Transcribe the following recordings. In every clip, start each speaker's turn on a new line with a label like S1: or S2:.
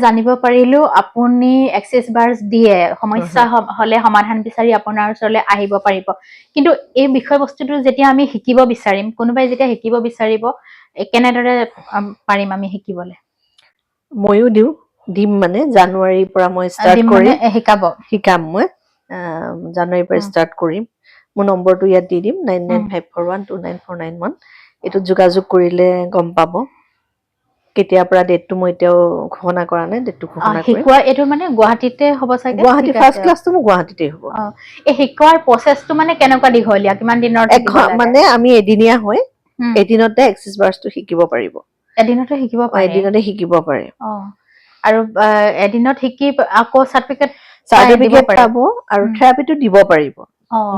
S1: জানিব পাৰিলো আপুনি এক্সেছ বাৰ্ছ দিয়ে সমস্যা হলে সমাধান বিচাৰি আপোনাৰ ওচৰলৈ আহিব পাৰিব কিন্তু এই বিষয়বস্তুটো যেতিয়া আমি শিকিব বিচাৰিম কোনোবাই যেতিয়া শিকিব বিচাৰিব কেনেদৰে পাৰিম আমি শিকিবলৈ
S2: ময়ো দিম মানে জানুৱাৰীৰ পৰা মই ষ্টাৰ্ট কৰিম শিকাম মই জানুৱাৰীৰ পৰা ষ্টাৰ্ট কৰিম মোৰ নম্বৰটো ইয়াত দি দিম 9954129491 এইটোত যোগাযোগ কৰিলে গম পাব কেতিয়াৰ পৰা ডেটটো মই এতিয়াও ঘোষণা কৰা নাই ডেটটো ঘোষণা কৰিম
S1: শিকোৱা এইটো মানে গুৱাহাটীতে হ'ব চাগে
S2: গুৱাহাটী ফাৰ্ষ্ট ক্লাছটো মোৰ গুৱাহাটীতে হ'ব
S1: এই শিকোৱাৰ প্ৰচেছটো মানে কেনেকুৱা দীঘলীয়া কিমান দিনৰ থাকিব লাগে
S2: মানে আমি এদিনীয়া হয় এদিনতে এক্সেছ বাৰ্ছটো শিকিব পাৰিব
S1: এদিনতে শিকিব
S2: পাৰে
S1: আৰু এদিনত শিকি আকৌ
S2: চাৰ্টিফিকেট পাব আৰু থেৰাপিটো দিব পাৰিব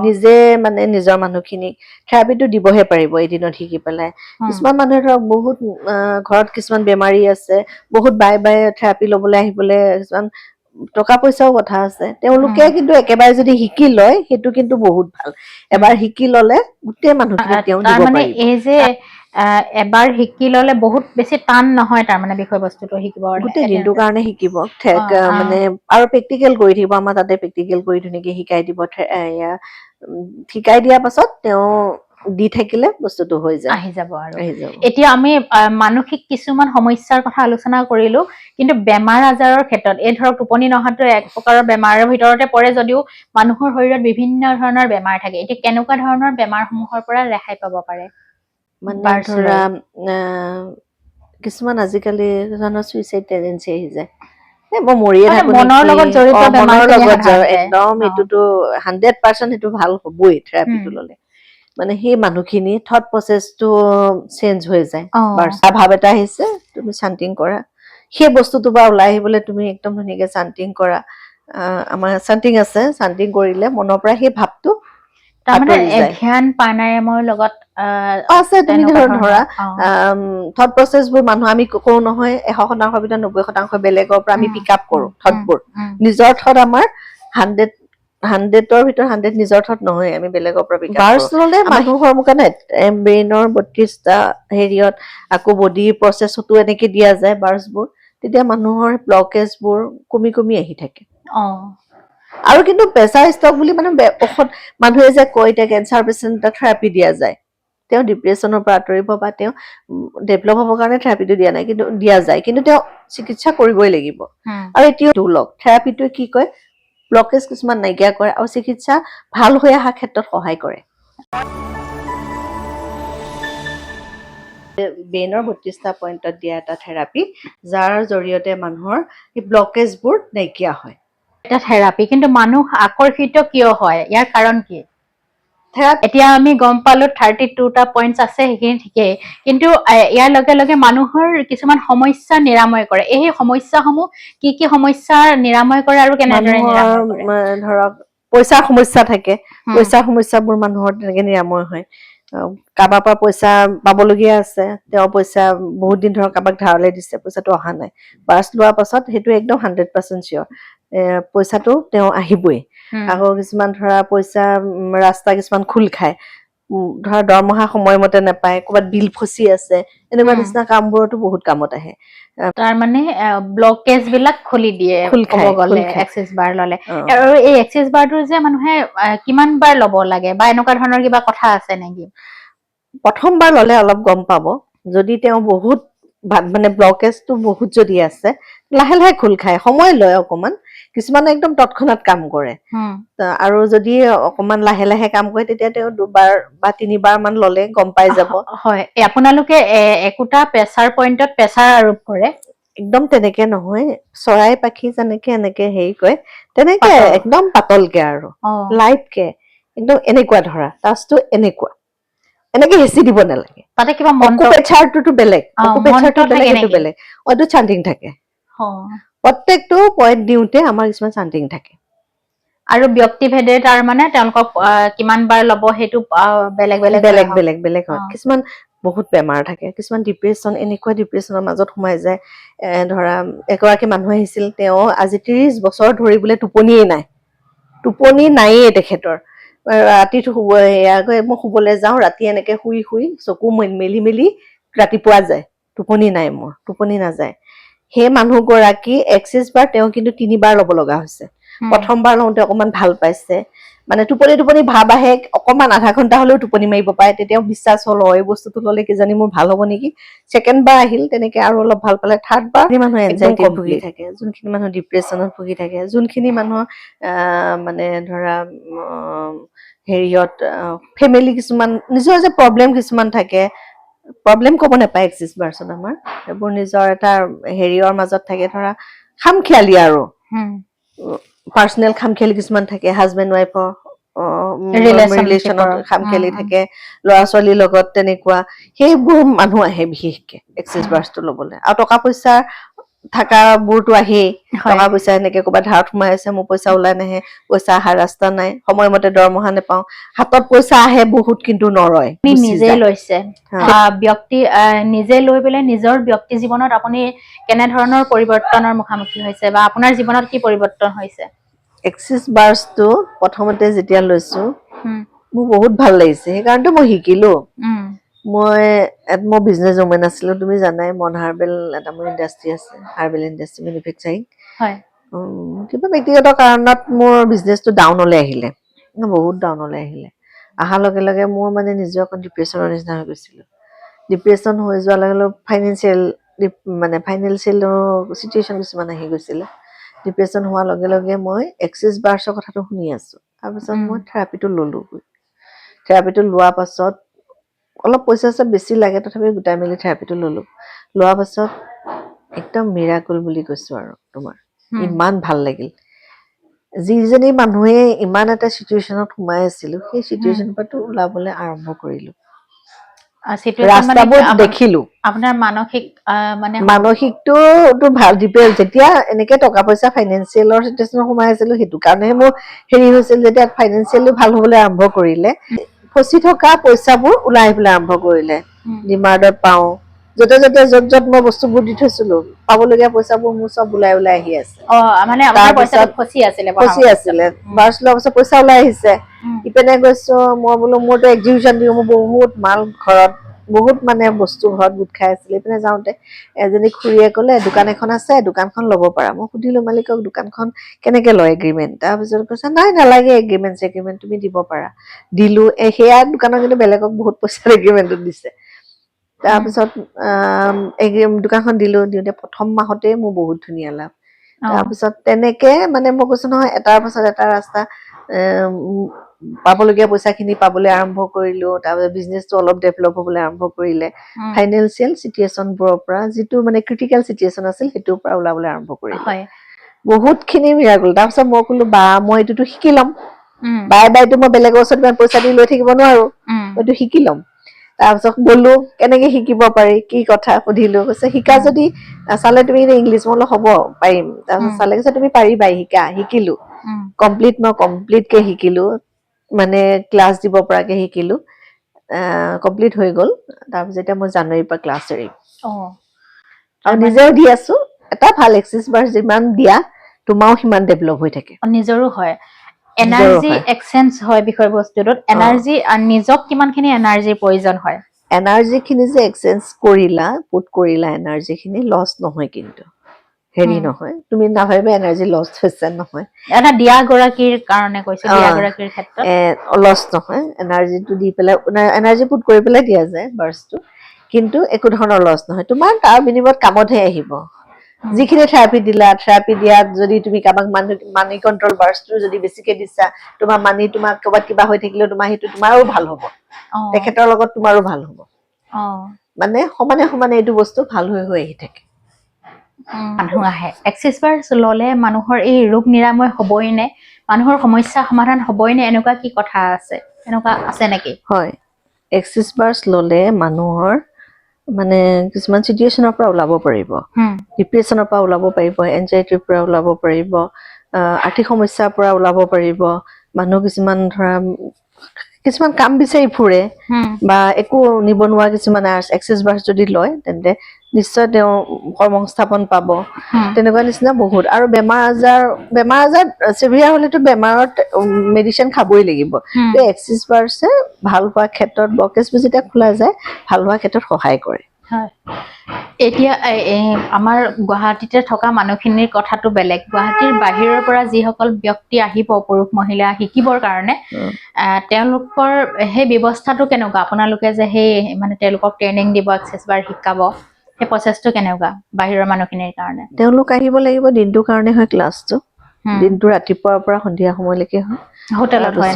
S2: নিজে মানে নিজৰ মানুহখিনিক থেৰাপিটো দিবহে পাৰিব এদিনত শিকি পেলাই কিছুমান মানুহে ধৰক বহুত ঘৰত কিছুমান বেমাৰী আছে বহুত বাই থেৰাপি ল'বলৈ আহিবলৈ কিছুমান টকা পইচাও কথা আছে তেওঁলোকে কিন্তু একেবাৰে যদি শিকি লয় সেইটো কিন্তু বহুত ভাল এবাৰ শিকি ললে গোটেই মানুহখিনি তেওঁ দিব পাৰিব
S1: এই যে এবাৰ শিকি ললে বহুত বেছি টান নহয় তাৰ মানে বিষয়বস্তুটো শিকিব
S2: গোটেই দিনটোৰ কাৰণে শিকিব মানে আৰু প্ৰেক্টিকেল কৰি থাকিব আমাৰ তাতে প্ৰেক্টিকেল কৰি ধুনীয়াকে শিকাই দিব শিকাই দিয়াৰ পাছত তেওঁ দি থাকিলে বস্তুটো হৈ যায়
S1: আহি যাব আৰু এতিয়া আমি মানসিক কিছুমান সমস্যাৰ কথা আলোচনা কৰিলো কিন্তু বেমাৰ আজাৰৰ ক্ষেত্ৰত এই ধৰক টোপনি নহাটো এক প্ৰকাৰৰ বেমাৰৰ ভিতৰতে পৰে যদিও মানুহৰ শৰীৰত বিভিন্ন ধৰণৰ বেমাৰ থাকে এতিয়া কেনেকুৱা ধৰণৰ বেমাৰসমূহৰ পৰা ৰেহাই পাব পাৰে
S2: মানে ধৰা কিছুমান আজিকালি চুইচাইড টেন্ডেন্সি আহি যায় মই মৰিয়ে থাকো
S1: মনৰ লগত জড়িত
S2: মনৰ লগত একদম এইটোতো 100% সেইটো ভাল হবই থেৰাপিটো ললে মানে সেই মানুহখিনি থট প্ৰচেছটো চেঞ্জ হৈ যায় ভাৱ এটা আহিছে তুমি শান্তিং কৰা সেই বস্তুটোৰ পৰা ওলাই আহিবলৈ তুমি একদম ধুনীয়াকে শান্তিং কৰা আমাৰ শান্তিং আছে শান্তিং কৰিলে মনৰ পৰা সেই ভাৱটো
S1: তাৰমানে ধ্যান প্ৰাণায়ামৰ লগত
S2: আছে তুমি ধৰা থট প্ৰচেছবোৰ মানুহ আমি কওঁ নহয় 100% ভিতৰত 90% বেলেগৰ পৰা আমি পিক আপ কৰো থটবোৰ নিজৰ থট আমাৰ 100ৰ ভিতৰত 100 নিজৰ থট নহয় আমি বেলেগৰ পৰা পিক আপ বাৰ্ছ ললে মানুহৰ কাৰণে ব্ৰেইনৰ 32টা হেৰিয়ত আকৌ বডিৰ প্ৰচেছতো এনেকে দিয়া যায় বাৰ্ছবোৰ তেতিয়া মানুহৰ ব্লকেজবোৰ কমি আহি থাকে আৰু কিন্তু প্ৰেছাৰ ষ্টক বুলি মানে ঔষধ মানুহে যে কয় এতিয়া কেঞ্চাৰ পেচেণ্ট এটা থেৰাপি দিয়া যায় তেওঁ ডিপ্ৰেছনৰ পৰা আঁতৰিব বা তেওঁ ডেভেলপ হ'বৰ কাৰণে থেৰাপিটো দিয়া নাই কিন্তু দিয়া যায় কিন্তু তেওঁ চিকিৎসা কৰিবই লাগিব আৰু এতিয়া থেৰাপিটোৱে কি কয় ব্লকেজ কিছুমান নাইকিয়া কৰে আৰু চিকিৎসা ভাল হৈ অহা ক্ষেত্ৰত সহায় কৰে ব্ৰেইনৰ 32টা পইণ্টত দিয়া এটা থেৰাপি যাৰ জৰিয়তে মানুহৰ এই ব্লকেজবোৰ নাইকিয়া হয়
S1: এটা থেৰাপি কিন্তু মানুহ আকৰ্ষিত কিয় হয় ইয়াৰ কাৰণ কি এতিয়া আমি গম পালো 32টা পইণ্টছ আছে সেইখিনি ঠিকেই কিন্তু ইয়াৰ লগে লগে মানুহৰ কিছুমান সমস্যা নিৰাময় কৰে এই সমস্যাসমূহ কি সমস্যা নিৰাময় কৰে আৰু কেনেদৰে নিৰাময় কৰে
S2: ধৰক পইচাৰ সমস্যা থাকে পইচাৰ সমস্যাবোৰ মানুহৰ তেনেকে নিৰাময় হয় কাৰোবাৰ পৰা পইচা পাবলগীয়া আছে তেওঁ পইচা বহুত দিন ধৰক কাৰোবাক ধাৰলে দিছে পইচাটো অহা নাই বাৰ্ছ লোৱাৰ পাছত সেইটো একদম 100% চিয়ৰ পইচাটো তেওঁ আহিবই আকৌ কিছুমান ধৰা পইচা ৰাস্তা কিছুমান খোল খায় ধৰা দৰমহা সময়মতে নাপায় ক'ৰবাত বিল ফচি আছে এনেকুৱা নিচিনা কামবোৰতো বহুত কামত আহে
S1: তাৰ মানে ব্লকেজ বিলাক খুলি দিয়ে ক'ব গ'লে এক্সেছ বাৰ ললে আৰু এই এক্সেছ বাৰটো যে মানুহে কিমান বাৰ ল'ব লাগে বা এনেকুৱা ধৰণৰ কিবা কথা আছে নেকি
S2: প্ৰথমবাৰ ললে অলপ গম পাব যদি তেওঁ বহুত মানে ব্লকেজটো বহুত যদি আছে লাহে লাহে খোল খায় সময় লয় অকমান কিছুমানে একদম তৎক্ষণাত কাম কৰে আৰু যদি অকমান লাহে লাহে কাম কৰে তেতিয়া তেওঁ 2বাৰ বা 3বাৰ মান ললে গম পাই যাব
S1: হয় আপোনালোকে একোটা প্ৰেছাৰ পইণ্টত প্ৰেছাৰ আৰোপ কৰে
S2: একদম তেনেকে নহয় চৰাই পাখি যেনেকে এনেকে হেৰি কয় তেনেকে একদম পাতলকে আৰু লাইটকে একদম এনেকুৱা ধৰা টাচটো এনেকুৱা এনেকে হেঁচি দিব নালাগে
S1: তাতে কিবা
S2: অকুপেচাৰটো বেলেগ অকুপেচাৰটো বেলেগ এইটো বেলেগ এইটো চান্টিং থাকে প্ৰত্যেকটো পইণ্ট দিওঁতে আমাৰ কিছুমান চান্টিং থাকে
S1: আৰু ব্যক্তিভেদে তাৰ মানে তেওঁলোকক কিমান বাৰ ল'ব সেইটো বেলেগ
S2: বেলেগ হয় কিছুমান বহুত বেমাৰ থাকে কিছুমান ডিপ্ৰেছন এনেকুৱা ডিপ্ৰেছনৰ মাজত সোমাই যায় ধৰা এগৰাকী মানুহ আহিছিল তেওঁ আজি 30 বছৰ ধৰি বোলে টোপনি নাইয়ে তেখেতৰ ৰাতিটো মই শুবলৈ যাওঁ ৰাতি এনেকে শুই চকু মেলি ৰাতিপুৱা যায় টোপনি নাই মোৰ টোপনি নাযায় সেই মানুহগৰাকী এক্সিছ বাৰ তেওঁ কিন্তু 3বাৰ ল'ব লগা হৈছে। প্ৰথমবাৰ লওঁতে অকমান ভাল পাইছে, মানে টোপনি ভাব আহে, অকমান আধা ঘন্টা হলেও টোপনি মাৰিব পাৰে, তেতিয়াও বিশ্বাস হল এই বস্তুটো ললে কিজানি মোৰ ভাল হব নেকি। ছেকেণ্ড বাৰ আহিল, তেনেকে আৰু অলপ ভাল পালে। থাৰ্ড বাৰ মানুহে এনজাইটিত ভুগি থাকে, যোনখিনি মানুহ ডিপ্ৰেছনত ভুগি থাকে, যোনখিনি মানুহৰ মানে ধৰা হেৰিয়ত ফেমিলি কিছুমান নিজৰ যে প্ৰব্লেম কিছুমান থাকে, প্ৰব্লেম ক'ব নাপায় এক্সিছ বাৰ্চত আমাৰ, এইবোৰ নিজৰ এটা হেৰিয়ৰ মাজত থাকে, ধৰা খামখিয়ালি আৰু পাৰ্চনেল খামখেয়ালি কিছুমান থাকে, হাজবেণ্ড ৱাইফৰ ৰিলেশ্যনত খামখেয়ালি থাকে, ল'ৰা ছোৱালীৰ লগত তেনেকুৱা, সেইবোৰ মানুহ আহে বিশেষকে এক্সিছ বাৰ্চটো ল'বলৈ। আৰু টকা পইচা থকা বোৰতো আহেই, টকা পইচা এনেকে ক'ৰবাত ধাৰত সোমাই আছে, মোৰ পইচা ওলাই নাহে, পইচা অহা ৰাস্তা নাই, সময়মতে দৰমহা নেপাওঁ, হাতত পইচা আহে বহুত কিন্তু নৰয়।
S1: নিজে লৈছে ব্যক্তি নিজে লৈ পেলাই নিজৰ ব্যক্তি জীৱনত আপুনি কেনেধৰণৰ পৰিৱৰ্তনৰ মুখামুখি হৈছে বা আপোনাৰ জীৱনত কি পৰিৱৰ্তন হৈছে?
S2: এক্সিছ বাৰ্চটো প্ৰথমতে যেতিয়া লৈছো মোৰ বহুত ভাল লাগিছে, সেইকাৰণেতো মই শিকিলো। মই বিজনেছ ওমেন আছিলো, তুমি জানাই, মন হাৰ্বেল এটা মোৰ ইণ্ডাষ্ট্ৰি আছে, হাৰ্বেল ইণ্ডাষ্ট্ৰি মেনুফেকচাৰিং। কিবা ব্যক্তিগত কাৰণত মোৰ বিজনেছটো ডাউনলৈ আহিলে, বহুত ডাউনলৈ আহিলে। অহাৰ লগে লগে মোৰ মানে নিজৰ অকণ ডিপ্ৰেশ্যনৰ নিচিনা হৈ গৈছিলো। ডিপ্ৰেশ্যন হৈ যোৱাৰ লগে লগে ফাইনেন্সিয়েল চিটুৱেশ্যন কিছুমান আহি গৈছিলে। ডিপ্ৰেশ্যন হোৱাৰ লগে লগে মই এক্সিছ বাৰ্চৰ কথাটো শুনি আছো, তাৰপিছত মই থেৰাপিটো ললো। থেৰাপিটো লোৱাৰ পাছত অলপ পইচা বেছি লাগে, তথাপিও গোটাই মেলি থেৰাপিটো ললো। লোৱাৰ পাছত একদম মিৰাকুল বুলি কৈছো আৰু তোমাৰ, ইমান ভাল লাগিল। যিজনী মানুহে ইমান এটা চিটুৱেশ্যনত সোমাই আছিলো, সেই চিটুৱেশ্যনৰ পৰা ওলাবলৈ আৰম্ভ কৰিলো। ৰাস্তাবোৰ দেখিলো।
S1: আপোনাৰ
S2: মানসিকটো ভাল, যেতিয়া এনেকে টকা পইচা ফাইনেন্সিয়েলৰ চিটুৱেশ্যনত সোমাই আছিলো, সেইটো কাৰণেহে মোৰ হেৰি হৈছিল। যেতিয়া ফাইনেন্সিয়েলি ভাল হবলৈ আৰম্ভ কৰিলে, ফচি থকা পইচাবোৰ ওলাই আহিবলৈ আৰম্ভ কৰিলে। ডিমাৰ্টত পাওঁ, য'তে য'ত মই বস্তুবোৰ দি থৈছিলো, পাবলগীয়া পইচাবোৰ মোৰ চব ওলাই আহি আছে। তাৰপিছত ফচি আছিলে, বাৰ্চ লোৱাৰ পিছত পইচা ওলাই আহিছে। ইপিনে গৈছো মই, বোলো মোৰতো এক্সিবিশ্যন দিও, মোৰ বহুত মাল ঘৰত, বহুত মানে বস্তু ঘৰত গোট খাই আছিলে। এইপিনে যাওঁতে এজনী খুৰীয়ে ক'লে দোকান এখন আছে, দোকানখন ল'ব পাৰা। মই সুধিলো মালিকক দোকানখন কেনেকে লয় এগ্ৰিমেণ্ট, তাৰপিছত কৈছে নাই নালাগে এগ্ৰিমেণ্ট চেগ্ৰিমেণ্ট, তুমি দিব পাৰা। দিলো, সেয়া দোকানত কিন্তু বেলেগক বহুত পইচা এগ্ৰিমেণ্টত দিছে। তাৰপিছত দোকানখন দিওঁতে প্ৰথম মাহতেই মোৰ বহুত ধুনীয়া লাভ। তাৰপিছত তেনেকে মানে মই কৈছো নহয়, এটাৰ পাছত এটা ৰাস্তা পাবলগীয়া পইচা খিনি পাবলৈ আৰম্ভ কৰিলো। তাৰপিছত বিজনেছটো অলপ ডেভেলপ হবলৈ আৰম্ভ কৰিলে। ফাইনেন্সিয়েল চিটুৱেশ্যনবোৰৰ পৰা, যিটো মানে ক্ৰিটিকেল চিটুৱেশ্যন আছিল, সেইটোৰ পৰা ওলাবলৈ আৰম্ভ কৰিলে। বহুত খিনি মিৰাকুল। তাৰপিছত মই কলো মই এইটোতো শিকি ল'ম, বাইতো মই বেলেগৰ ওচৰত পইচা দি লৈ থাকিব নোৱাৰো, মইতো শিকি ল'ম। তাৰপিছত গলো, কেনেকে শিকিব পাৰি, কি কথা সুধিলো। কৈছে শিকা যদি চালে তুমি ইংলিছ, মই বোলো হ'ব পাৰিম। তাৰপিছত চালে কৈছে তুমি পাৰিবাই, শিকিলো। কমপ্লিটকে শিকিলো, মানে ক্লাছ দিব পৰাকে শিকিলো। কমপ্লিট হৈ গ'ল। তাৰপিছত এতিয়া মই জানুৱাৰীৰ পৰা ক্লাছ এৰিম। আৰু নিজেও দি আছো। এটা ভাল এক্সিছ বাৰ্চ যিমান দিয়া, তোমাৰো সিমান ডেভেলপ হৈ থাকে।
S1: নিজৰো হয়, এনাৰ্জি এক্সচেঞ্জ হয় বিষয়বস্তুটোত। এনাৰ্জি নিজক কিমানখিনি এনাৰ্জিৰ প্ৰয়োজন হয়?
S2: এনাৰ্জি খিনি যে এক্সচেঞ্জ কৰিলা, এনাৰ্জি খিনি লছ নহয়, কিন্তু হেৰি নহয়, তুমি নাভাবিবা এনাৰ্জি লছ হৈছে, নহয়।
S1: এটা দিয়া গৰাকীৰ কাৰণে কৈছো, দিয়া গৰাকীৰ ক্ষেত্ৰত
S2: লছ নহয়। এনাৰ্জিটো দি পেলাই, এনাৰ্জি পুট কৰি পেলাই দিয়া যায় বাৰ্চটো, কিন্তু একো ধৰণৰ লছ নহয়। তোমাৰ তাৰ বিনিময়ত কামতহে আহিব। যিখিনি থেৰাপি দিয়াত যদি তুমি কাৰোবাক মানি কণ্ট্ৰল বাৰ্চটো যদি বেছিকে দিছা, তোমাৰ ক'ৰবাত কিবা হৈ থাকিলেও সেইটো তোমাৰো ভাল হ'ব, তেখেতৰ লগত তোমাৰো ভাল হ'ব। মানে সমানে এইটো বস্তু ভাল হৈ আহি থাকে।
S1: মানুহ আহে, এক্সিছ বাৰ্চ ললে মানুহৰ এই ৰোগ নিৰাময় হবই নে, মানুহৰ সমস্যা সমাধান হবই নে, এনেকুৱা কি কথা আছে, এনেকুৱা আছে নেকি?
S2: হয়, এক্সিছ বাৰ্চ ললে মানুহৰ মানে কিছুমান চিটুৱেশ্যনৰ পৰা ওলাব পাৰিব, ডিপ্ৰেশ্যনৰ পৰা ওলাব পাৰিব, এনজাইটিৰ পৰা ওলাব পাৰিব, আৰ্থিক সমস্যাৰ পৰা ওলাব পাৰিব। মানুহ কিছুমান কাম বিচাৰি ফুৰে, বা একো নিবনুৱা কিছুমান এক্সিছ বাৰ্চ যদি লয়, তেন্তে নিশ্চয় তেওঁ কৰ্মসংস্থাপন পাব। তেনেকুৱা নিচিনা বহুত। আৰু বেমাৰ আজাৰ চিভিয়াৰ হলেতো বেমাৰত মেডিচিন খাবই লাগিব। এক্সিছ বাৰ্চে ভাল হোৱাৰ ক্ষেত্ৰত, ব্লকেজবোৰ যেতিয়া খোলা যায়, ভাল হোৱাৰ ক্ষেত্ৰত সহায় কৰে।
S1: হয় এতিয়া আমাৰ গুৱাহাটীতে থকা মানুহখিনিৰ কথাটো বেলেগ গুৱাহাটীৰ বাহিৰৰ পৰা যিসকল ব্যক্তি আহিব পুৰুষ মহিলা শিকিবৰ কাৰণে তেওঁলোকৰ সেই ব্যৱস্থাটো কেনেকুৱা আপোনালোকে যে সেই মানে তেওঁলোকক ট্ৰেইনিং দিব এক্সেছ বাৰ শিকাব সেই প্ৰচেছটো কেনেকুৱা বাহিৰৰ মানুহখিনিৰ কাৰণে
S2: তেওঁলোক আহিব লাগিব দিনটোৰ কাৰণে হয় ক্লাছটো দিনটো ৰাতিপুৱাৰ পৰা সন্ধিয়া সময়লৈকে হয়
S1: হোটেলত হয়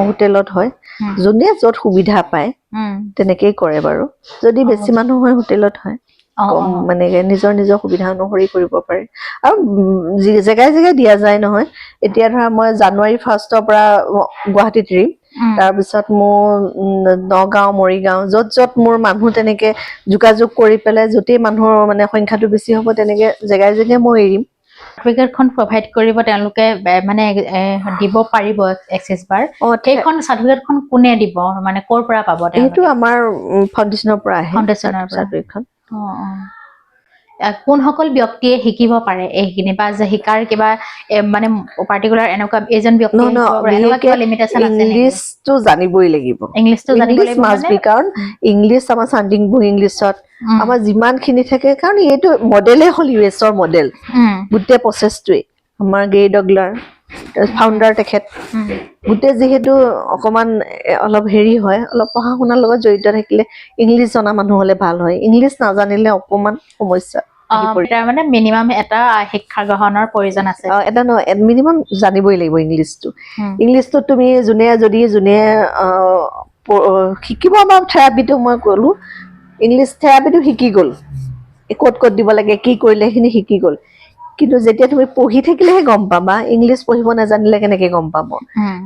S2: হোটেলত হয় যোনে য'ত সুবিধা পায় তেনেকেই কৰে বাৰু যদি বেছি মানুহ হয় হোটেলত হয় মানে নিজৰ সুবিধা অনুসৰি কৰিব পাৰে আৰু জেগাই জেগাই দিয়া যায় নহয় এতিয়া ধৰা মই জানুৱাৰী 1ৰ পৰা গুৱাহাটীত এৰিম তাৰপিছত মোৰ নগাঁও মৰিগাঁও য'ত য'ত মোৰ মানুহ তেনেকে যোগাযোগ কৰি পেলাই য'তেই মানুহৰ মানে সংখ্যাটো বেছি হ'ব তেনেকে জেগাই জেগাই মই এৰিম
S1: চাৰ্টিফিকেটখন প্ৰভাইড কৰিব তেওঁলোকে মানে দিব পাৰিব এক্সেছ বাৰ সেইখন চাৰ্টিফিকেটখন কোনে দিব মানে ক'ৰ পৰা পাব
S2: এইটো আমাৰ ফাউণ্ডেশ্যনৰ পৰা আহে
S1: ফাউণ্ডেশ্যনৰ পৰা
S2: চাৰ্টিফিকেটখন
S1: কোনসকল ব্যক্তিয়ে শিকিব পাৰে এইখিনি বা যে শিকাৰ কিবা মানে পাৰ্টিকুলাৰ এনেকুৱা এজন ব্যক্তি এনেকুৱা কিবা লিমিটেশন আছে নেকি
S2: ইংলিছটো জানিবই লাগিব
S1: ইংলিছটো জানিব
S2: ইংলিছ
S1: লাগিব
S2: মাষ্ট বি কাৰণ ইংলিছ আমাৰ চান্ডিং বুক ইংলিছত আমাৰ যিমানখিনি থাকে কাৰণ এইটো মডেলেই হ'ল ইউএছৰ মডেল গোটেই প্ৰচেছটোৱে আমাৰ গে ডগলাৰ ফাউণ্ডাৰ তেখেত গোটেই যিহেতু অকমান অলপ হেৰি হয় অলপ পঢ়া শুনাৰ লগত জড়িত থাকিলে ইংলিছ জনা মানুহ হলে ভাল হয় ইংলিছ নাজানিলে অকমান সমস্যা
S1: মানে মিনিমাম এটা শিক্ষা গ্ৰহণৰ প্ৰয়োজন আছে
S2: এটা নহয় মিনিমাম জানিবই লাগিব ইংলিছটো তুমি যোনে শিকিব বা থেৰাপিটো মই ক'লো ইংলিছ থেৰাপিটো শিকি গ'ল ক'ত দিব লাগে কি কৰিলে সেইখিনি শিকি গ'ল কিন্তু যেতিয়া তুমি পঢ়ি থাকিলেহে গম পাবা ইংলিছ পঢ়িব নাজানিলে কেনেকে গম পাব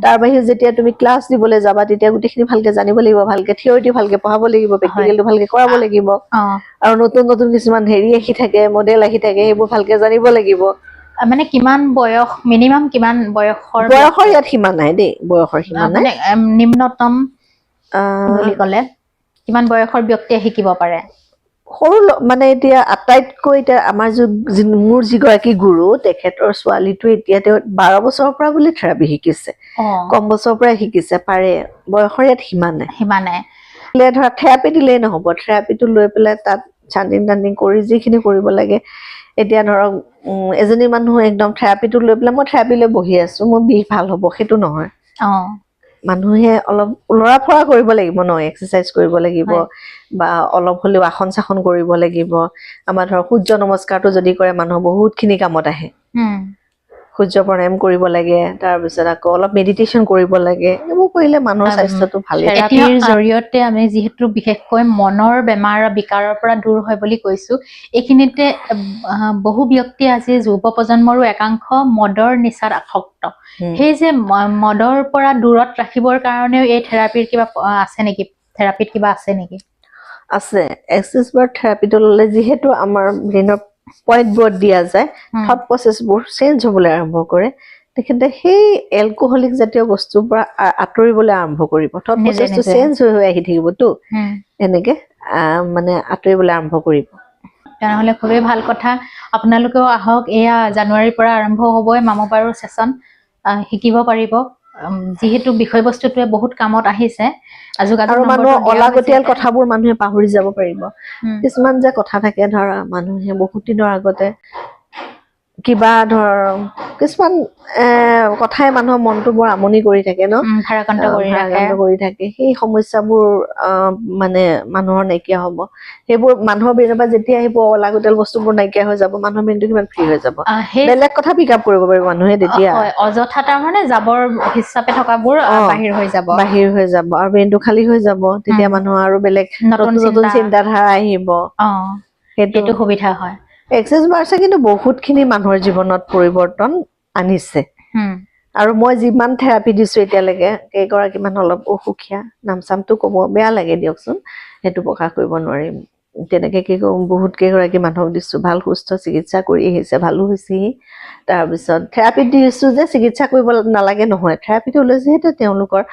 S2: তাৰ বাহিৰে যেতিয়া তুমি ক্লাছ দিবলৈ যাবা তেতিয়া গোটেইখিনি ভালকে জানিব লাগিব ভালকে থিয়ৰিটো ভালকে পঢ়াব লাগিব প্ৰেক্টিকেলটো ভালকে কৰাব লাগিব আৰু নতুন নতুন কিছুমান হেৰি আহি থাকে মডেল আহি থাকে সেইবোৰ ভালকে জানিব লাগিব
S1: মানে কিমান বয়স মিনিমাম কিমান বয়সৰ
S2: ইয়াত সীমা নাই দেই বয়সৰ সীমা নাই
S1: মানে নিম্নতম বুলি ক'লে কিমান বয়সৰ ব্যক্তিয়ে শিকিব পাৰে
S2: সৰু মানে এতিয়া আটাইতকৈ এতিয়া আমাৰ মোৰ যিগৰাকী গুৰু তেখেতৰ ছোৱালীটো এতিয়া তেওঁ 12 বছৰৰ পৰা বুলি থেৰাপি শিকিছে কম বছৰৰ পৰা শিকিছে পাৰে বয়সৰ ইয়াত সীমা নাই ধৰা থেৰাপি দিলেই নহ'ব থেৰাপিটো লৈ পেলাই তাত চান্দিং কৰি যিখিনি কৰিব লাগে এতিয়া ধৰক এজনী মানুহ একদম থেৰাপিটো লৈ পেলাই মই থেৰাপি লৈ বহি আছো মোৰ বিষ ভাল হ'ব সেইটো নহয় মানুহে অলপ লৰা ফৰা কৰিব লাগিব ন এক্সাৰচাইজ কৰিব লাগিব বা অলপ হলেও আসন চাখন কৰিব লাগিব আমাৰ ধৰ সূৰ্য নমস্কাৰটো যদি কৰে মানুহ বহুতখিনি কামত আহে সূৰ্য প্ৰণায়াম কৰিব লাগে তাৰপিছত আকৌ অলপ মেডিটেশ্যন কৰিব লাগে এইবোৰ কৰিলে মানুহৰ স্বাস্থ্যটো ভালে থাকে
S1: থেৰাপিৰ জৰিয়তে আমি যিহেতু বিশেষকৈ মনৰ বেমাৰ বিকাৰৰ পৰা দূৰ হয় বুলি কৈছো এইখিনিতে বহু ব্যক্তি আজি যুৱ প্ৰজন্মৰো একাংশ মদৰ নিচাত আসক্ত সেই যে মদৰ পৰা দূৰত ৰাখিবৰ কাৰণেও এই থেৰাপিৰ কিবা আছে নেকি থেৰাপিত কিবা আছে নেকি
S2: আছে এক্সেছ বাৰ থেৰাপিটো ল'লে যিহেতু আমাৰ ব্ৰেইনৰ পইণ্টবোৰত দিয়া যায় থট প্ৰচেছবোৰ চেঞ্জ হ'বলৈ আৰম্ভ কৰে তেখেতে সেই এলকহলিক জাতীয় বস্তুৰ পৰা আঁতৰিবলৈ আৰম্ভ কৰিব থট প্ৰচেছটো চেঞ্জ হৈ আহি থাকিবতো এনেকে মানে আঁতৰিবলৈ আৰম্ভ কৰিব
S1: তেনেহ'লে খুবেই ভাল কথা আপোনালোকেও আহক এয়া জানুৱাৰীৰ পৰা আৰম্ভ হ'বই মামবাৰৰ সেশন শিকিব পাৰিব যিহেতু বিষয়বস্তুটোৱে বহুত কামত আহিছে
S2: আৰু মানুহৰ অলাগতিয়াল কথাবোৰ মানুহে পাহৰি যাব পাৰিব কিছুমান যে কথা থাকে ধৰা মানুহে বহুত দিনৰ আগতে কিবা ধৰ কিছুমান কথাই মানুহৰ মনটো বৰ আমনি কৰি থাকে ন ভাৰাক্ৰান্ত কৰি থাকে সেই সমস্যাবোৰ মানে মানুহৰ নাইকিয়া হ'ব সেইবোৰ মানুহৰ ব্ৰেইনৰ পৰা যেতিয়া আহিব অলাগতিয়াল বস্তুবোৰ নাইকিয়া হৈ যাব মানুহৰ ব্ৰেইনটো কিমান ফ্ৰী হৈ যাব বেলেগ কথা পিক আপ কৰিব পাৰিব মানুহে তেতিয়া
S1: অযথা তাৰমানে জাবৰ হিচাপে থকাবোৰ বাহিৰ হৈ যাব
S2: আৰু ব্ৰেইনটো খালী হৈ যাব তেতিয়া মানুহৰ আৰু বেলেগ নতুন চিন্তাধাৰা আহিব সেইটো
S1: সুবিধা হয়
S2: এক্সেছ বাৰ্ছে কিন্তু বহুতখিনি মানুহৰ জীৱনত পৰিৱৰ্তন আনিছে আৰু মই যিমান থেৰাপি দিছো এতিয়ালৈকে কেইগৰাকী মানুহ অলপ অসুখীয়া নাম চামটো ক'ব বেয়া লাগে দিয়কচোন সেইটো প্ৰকাশ কৰিব নোৱাৰিম তেনেকে বহুত কেইগৰাকী মানুহক দিছো ভাল সুস্থ চিকিৎসা কৰি আহিছে ভালো হৈছেহি তাৰপিছত থেৰাপি দিছো যে চিকিৎসা কৰিব নালাগে নহয় থেৰাপিটো লৈ যিহেতু তেওঁলোকৰ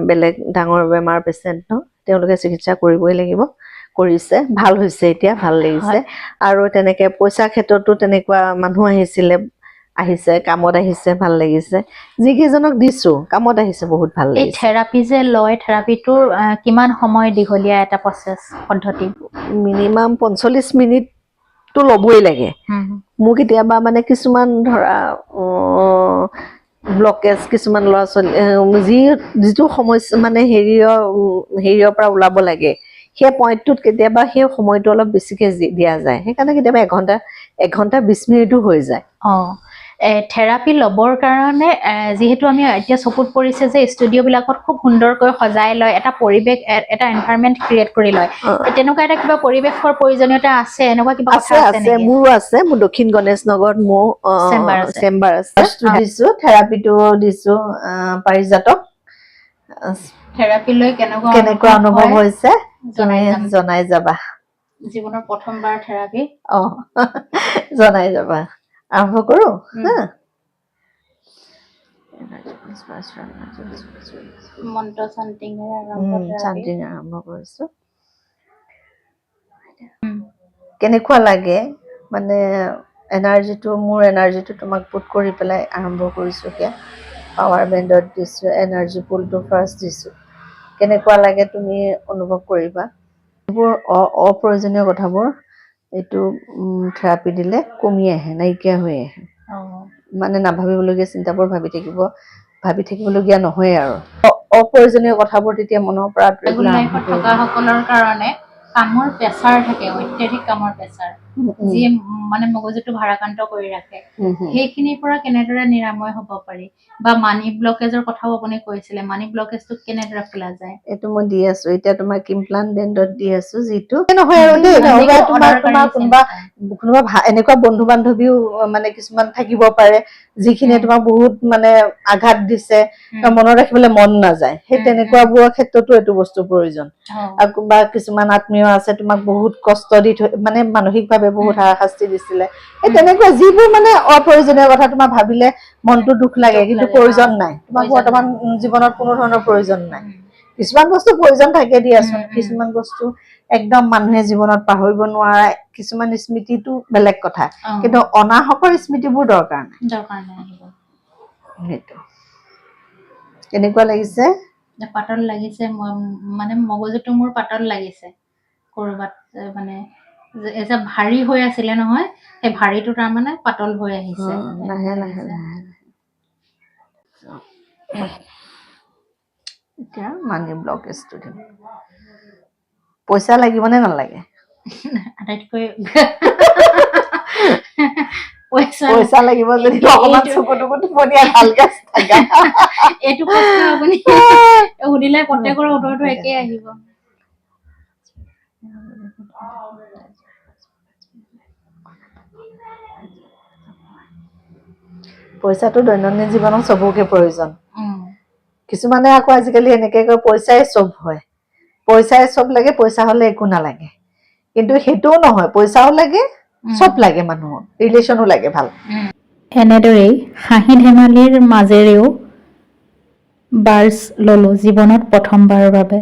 S2: বেলেগ ডাঙৰ বেমাৰ পেচেণ্ট ন তেওঁলোকে চিকিৎসা কৰিবই লাগিব কৰিছে ভাল হৈছে এতিয়া ভাল লাগিছে আৰু তেনেকে পইচা ক্ষেত্ৰতো তেনেকুৱা মানুহ আহিছিলে আহিছে, কামত আহিছে, ভাল লাগিছে। যিকেইজনক দিছো কামত আহিছে, বহুত ভাল
S1: এই
S2: লাগিছে।
S1: থেৰাপি যে লয়, থেৰাপিটোৰ কিমান সময় দীঘলীয়া এটা প্ৰচেছ পদ্ধতি?
S2: মিনিমাম 45 মিনিটটো ল'বই লাগে। মোৰ কেতিয়াবা মানে কিছুমান ধৰা ব্লকেজ, কিছুমান ল'ৰা ছোৱালী যিটো সমস্যা মানে হেৰিয়ৰ পৰা ওলাব লাগে, সেই পইণ্টটোত কেতিয়াবা সেই সময়টো অলপ বেছিকে দিয়া যায়। সেইকাৰণে কেতিয়াবা 1 ঘণ্টা 20 মিনিটো হৈ যায়।
S1: থেৰাপি ল'বৰ কাৰণে যিহেতু আমি এতিয়া চকুত পৰিছে যে ষ্টুডিঅ'বিলাকত খুব সুন্দৰকৈ সজাই লয়, এটা পৰিৱেশ, এটা এনভাইৰনমেণ্ট ক্ৰিয়েট কৰি লয়। তেনেকুৱা এটা কিবা পৰিৱেশৰ প্ৰয়োজনীয়তা আছে, এনেকুৱা কিবা কথা আছে নেকি?
S2: মোৰো আছে। মোৰ দক্ষিণ গণেশ নগৰত মোৰ চেম্বাৰ আছে। দিছো, থেৰাপিটো দিছো পাৰিজাতক।
S1: থেৰাপি লৈ
S2: কেনেকুৱা অনুভৱ হৈছে জনাই যাবা।
S1: জীৱনৰ প্ৰথমবাৰ থেৰাপি।
S2: জনাই যাবা। আৰম্ভ কৰো।
S1: মন্ত্ৰ চান্টিঙেৰে
S2: আৰম্ভ কৰিছো। কেনেকুৱা লাগে মানে মোৰ এনাৰ্জিটো তোমাক পুট কৰি পেলাই আৰম্ভ কৰিছো। এতিয়া পাৱাৰ বেণ্ডত দিছো, এনাৰ্জি পুলটো ফাৰ্ষ্ট দিছো। কেনেকুৱা লাগে তুমি অনুভৱ কৰিবা। এইবোৰ অপ্ৰয়োজনীয় কথাবোৰ এইটো থেৰাপি দিলে কমি আহে, নাইকিয়া হৈ আহে। মানে নাভাবিবলগীয়া চিন্তাবোৰ ভাবি থাকিবলগীয়া নহয় আৰু অপ্ৰয়োজনীয় কথাবোৰ তেতিয়া মনৰ পৰা
S1: থকা সকলৰ কাৰণে কামৰ প্ৰেছাৰ থাকে, অত্যাধিক কামৰ প্ৰেছাৰ, যিয়ে মানে মগজুটো ভাৰাক্ৰান্ত কৰি ৰাখে। সেইখিনিৰ পৰা কেনেদৰে নিৰাময় হ'ব পাৰি, বা মানি ব্লকেজৰ কথাও আপুনি কৈছিলে, মানি ব্লকেজটো কেনেদৰে খোলা যায়?
S2: এইটো মই দি আছো এতিয়া তোমাক ইমপ্লান্ট বেণ্ডত দি আছো। যিটো নহয় আৰু দেই, তোমাৰ কোনোবা এনেকুৱা বন্ধু বান্ধৱীও মানে কিছুমান থাকিব পাৰে যিখিনিয়ে তোমাক বহুত মানে আঘাত দিছে, মনত ৰাখিবলৈ মন নাযায়। সেই তেনেকুৱা বোৰৰ ক্ষেত্ৰতো এইটো বস্তু প্ৰয়োজন। বা কিছুমান আত্মীয় আছে তোমাক বহুত কষ্ট দি মানে মানসিকভাৱে বহুত হাৰাশাস্তি দিছিলে। এই তেনেকুৱা যিবোৰ মানে অপ্ৰয়োজনীয় কথা তোমাৰ ভাবিলে মনটো দুখ লাগে, কিন্তু প্ৰয়োজন নাই। তোমাক বৰ্তমান জীৱনত কোনো ধৰণৰ প্ৰয়োজন নাই। কিছুমান বস্তু প্ৰয়োজন থাকে দিয়াচোন। কিছুমান বস্তু একদম মানুহে জীৱনত পাহৰিব নোৱাৰা কিছুমান স্মৃতিটো বেলেগ কথা, কিন্তু অনাহকৰ স্মৃতিবোৰ দৰকাৰ নাই। সেইটো কেনেকুৱা লাগিছে?
S1: পাতল লাগিছে। মানে মগজুটো মোৰ পাতল লাগিছে। কৰবাত মানে ভাৰী হৈ আছিলে নহয়, সেই ভাৰীটো তাৰমানে পাতল হৈ আহিছে।
S2: লাহে লাহে এতিয়া মানি ব্লকেজটো দিম। পইচা লাগিব নে নালাগে?
S1: আটাইতকৈ
S2: পইচা লাগিব যদি অকমান চকুটুকু টোপনিয়াই ভালকে থাকা।
S1: এইটো প্ৰশ্ন আপুনি সুধিলে প্ৰত্যেকৰে উত্তৰটো একেই আহিব।
S2: পইচাটো দৈনন্দিন জীৱনত চবকে প্ৰয়োজন। কিছুমানে আকৌ আজিকালি এনেকে কয় পইচাই চব হয়, পইচাই চব লাগে, পইচা হলে একো নালাগে। কিন্তু সেইটোও নহয়, পইচাও লাগে, চব লাগে, মানুহৰ ৰিলেশ্যনো লাগে ভাল।
S1: এনেদৰেই হাঁহি ধেমালিৰ মাজেৰেও বাৰ্চ ললো জীৱনত প্ৰথমবাৰৰ বাবে।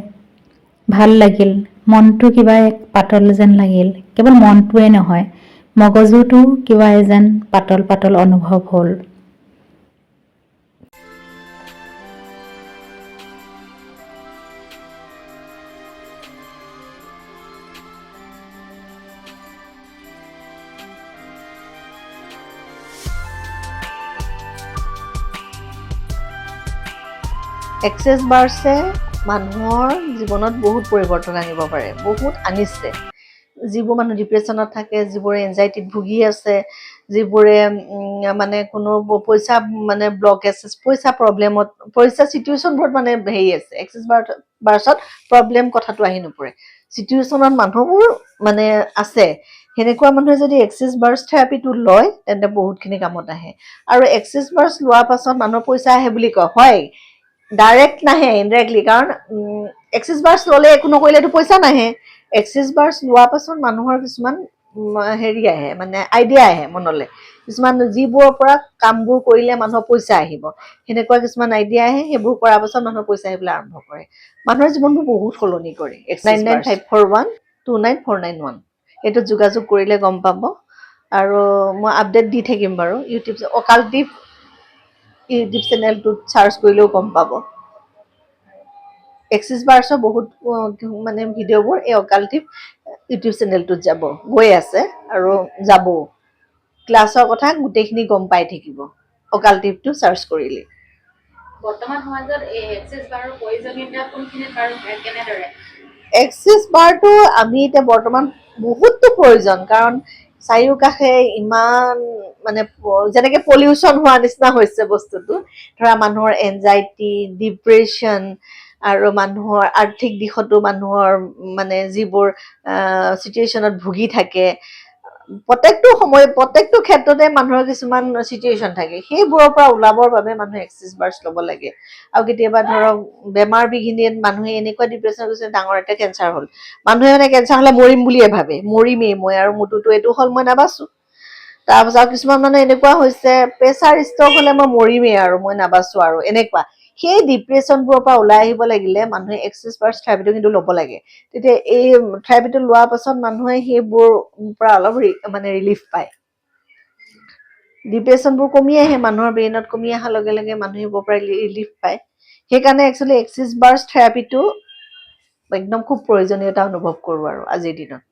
S1: ভাল লাগিল, মনটো কিবা এক পাতল যেন লাগিল। কেৱল মনটোৱে নহয়, মগজুটো কিবা যেন পাতল পাতল অনুভৱ হ'ল।
S2: এক্সেছ বাৰ্ছে মানুহৰ জীৱনত বহুত পৰিৱৰ্তন আনিব পাৰে, বহুত আনিছে। যিবোৰ মানুহ ডিপ্ৰেশ্যনত থাকে, যিবোৰে এনজাইটিত ভুগি আছে, যিবোৰে মানে কোনো পইচা মানে ব্লকেজ, পইচা প্ৰব্লেমত, পইচা চিটুৱেশ্যনবোৰত মানে হেৰি আছে। এক্সেছ বাৰ্চত প্ৰব্লেম কথাটো আহি নপৰে, চিটুৱেশ্যনত মানুহবোৰ মানে আছে। সেনেকুৱা মানুহে যদি এক্সেছ বাৰ্চ থেৰাপিটো লয় তেন্তে বহুতখিনি কামত আহে। আৰু এক্সেছ বাৰ্চ লোৱাৰ পাছত মানুহৰ পইচা আহে বুলি কয়, হয় ডাইৰেক্ট নাহে, ইনডাইৰেক্টলি। কাৰণ এক্সেছ বাৰ্চ ললে একো নকৰিলেতো পইচা নাহে। এক্সেছ বাৰ্চ লোৱাৰ পাছত মানুহৰ কিছুমান হেৰি আহে, মানে আইডিয়া আহে মনলৈ, কিছুমান যিবোৰৰ পৰা কামবোৰ কৰিলে মানুহৰ পইচা আহিব, সেনেকুৱা কিছুমান আইডিয়া আহে। সেইবোৰ কৰাৰ পাছত মানুহৰ পইচা আহিবলৈ আৰম্ভ কৰে। মানুহৰ জীৱনবোৰ বহুত সলনি কৰে। 9954129491 এইটোত যোগাযোগ কৰিলে গম পাব। আৰু মই আপডেট দি থাকিম বাৰু ইউটিউব অকাল্টিভ ইউটিউব চেনেলটোত চাৰ্চ কৰিলেও গম পাব এক্সিছ বাৰ্ছৰ বহুত মানে ভিডিঅ'বোৰ এই অকাল্টিভ ইউটিউব চেনেলটোত যাব গৈ আছে আৰু যাব ক্লাছৰ কথা গোটেইখিনি গম পাই থাকিব অকাল্টিভটো চাৰ্চ কৰিলে
S1: বৰ্তমান সমাজত এই এক্সেছ বাৰৰ প্ৰয়োজনীয়তা কোনখিনিত বাৰু কেনেদৰে
S2: এক্সিছ বাৰটো আমি এতিয়া বৰ্তমান বহুতো প্ৰয়োজন কাৰণ চাৰিওকাষে ইমান মানে যেনেকে পলিউশ্যন হোৱা নিচিনা হৈছে বস্তুটো ধৰা মানুহৰ এনজাইটি ডিপ্ৰেশ্যন আৰু মানুহৰ আৰ্থিক দিশতো মানুহৰ মানে যিবোৰ চিটুৱেশ্যনত ভুগি থাকে প্ৰত্যেকটো ক্ষেত্ৰতে মানুহৰ কিছুমান চিটুৱেশ্যন থাকে সেইবোৰৰ পৰা ওলাবৰ বাবে মানুহে এক্সিছ বাৰ্ছ ল'ব লাগে আৰু কেতিয়াবা ধৰক বেমাৰ বিঘিনিত মানুহে এনেকুৱা ডিপ্ৰেশ্যন গৈছে ডাঙৰ এটা কেঞ্চাৰ হ'ল মানুহে মানে কেঞ্চাৰ হ'লে মৰিম বুলিয়ে ভাবে মৰিমেই মই আৰু মোৰটোতো এইটো হ'ল মই নাবাচো তাৰপিছত কিছুমান মানুহ এনেকুৱা হৈছে প্ৰেছাৰ ষ্ট্ৰক হ'লে মই মৰিমেই আৰু মই নাবাচো আৰু এনেকুৱা সেই ডিপ্ৰেশ্যনবোৰৰ পৰা ওলাই আহিব লাগিলে মানুহে এক্সিছ বাৰ্ছ থেৰাপিটো কিন্তু ল'ব লাগে তেতিয়া এই থেৰাপিটো লোৱাৰ পাছত মানুহে সেইবোৰ পৰা অলপ মানে ৰিলিফ পায় ডিপ্ৰেশ্যনবোৰ কমি আহে মানুহৰ ব্ৰেইনত কমি অহাৰ লগে লগে মানুহে সেইবোৰৰ পৰা ৰিলিফ পায় সেইকাৰণে একচুৱেলি এক্সিছ বাৰ্ছ থেৰাপিটো একদম খুব প্ৰয়োজনীয়তা অনুভৱ কৰোঁ আৰু আজিৰ দিনত